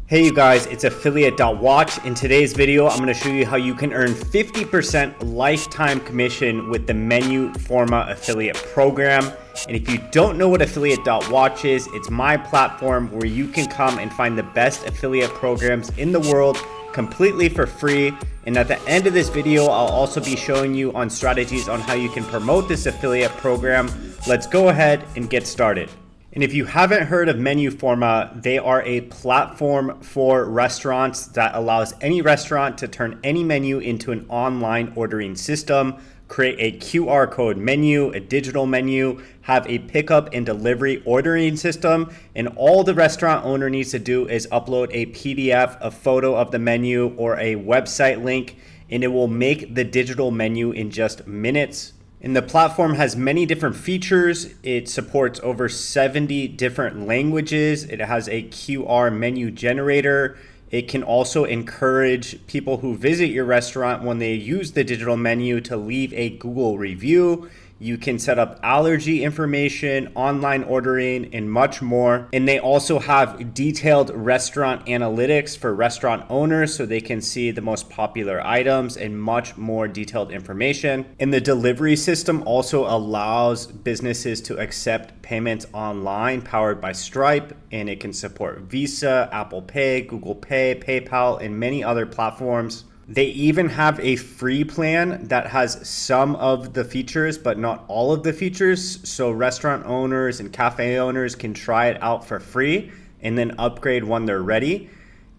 Hey you guys, it's affiliate.watch. In today's video, I'm going to show you how you can earn 50% lifetime commission with the Menuforma affiliate program. And if you don't know what affiliate.watch is, it's my platform where you can come and find the best affiliate programs in the world completely for free. And at the end of this video, I'll also be showing you on strategies on how you can promote this affiliate program. Let's go ahead and get started. And if you haven't heard of Menuforma, they are a platform for restaurants that allows any restaurant to turn any menu into an online ordering system, create a QR code menu, a digital menu, have a pickup and delivery ordering system, and all the restaurant owner needs to do is upload a PDF, a photo of the menu, or a website link, and it will make the digital menu in just minutes. And the platform has many different features. It supports over 70 different languages. It has a QR menu generator. It can also encourage people who visit your restaurant when they use the digital menu to leave a Google review. You can set up allergy information, online ordering, and much more. And they also have detailed restaurant analytics for restaurant owners so they can see the most popular items and much more detailed information. And the delivery system also allows businesses to accept payments online powered by Stripe, and it can support Visa, Apple Pay, Google Pay, PayPal, and many other platforms. They even have a free plan that has some of the features, but not all of the features. So restaurant owners and cafe owners can try it out for free and then upgrade when they're ready.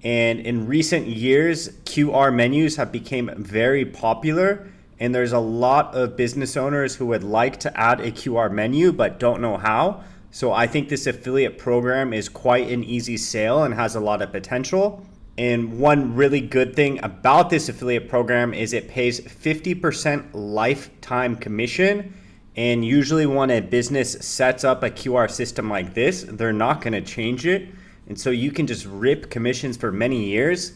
And in recent years, QR menus have become very popular. And there's a lot of business owners who would like to add a QR menu, but don't know how. So I think this affiliate program is quite an easy sale and has a lot of potential. And one really good thing about this affiliate program is it pays 50% lifetime commission. And usually when a business sets up a QR system like this, they're not going to change it. And so you can just rip commissions for many years.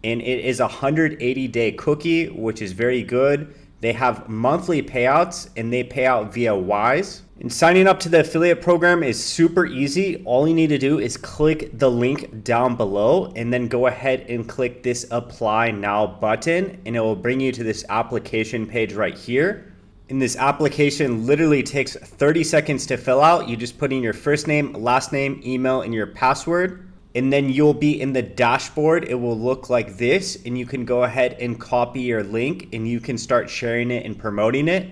And it is a 180-day cookie, which is very good. They have monthly payouts and they pay out via Wise. And signing up to the affiliate program is super easy. All you need to do is click the link down below and then go ahead and click this apply now button, and it will bring you to this application page right here. And this application literally takes 30 seconds to fill out. You just put in your first name, last name, email, and your password. And then you'll be in the dashboard. It will look like this, and you can go ahead and copy your link and you can start sharing it and promoting it.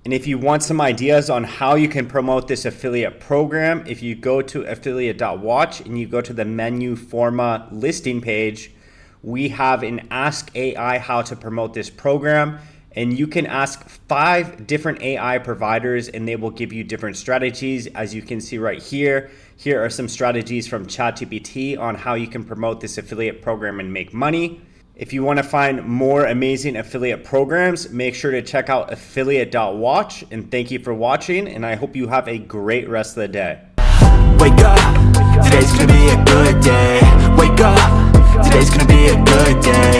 And if you want some ideas on how you can promote this affiliate program, if you go to affiliate.watch and you go to the Menuforma listing page, we have an Ask AI how to promote this program. And you can ask 5 different AI providers and they will give you different strategies. As you can see right here, here are some strategies from ChatGPT on how you can promote this affiliate program and make money. If you want to find more amazing affiliate programs, make sure to check out affiliate.watch. And thank you for watching, and I hope you have a great rest of the day. Wake up, today's gonna be a good day. Wake up, today's gonna be a good day.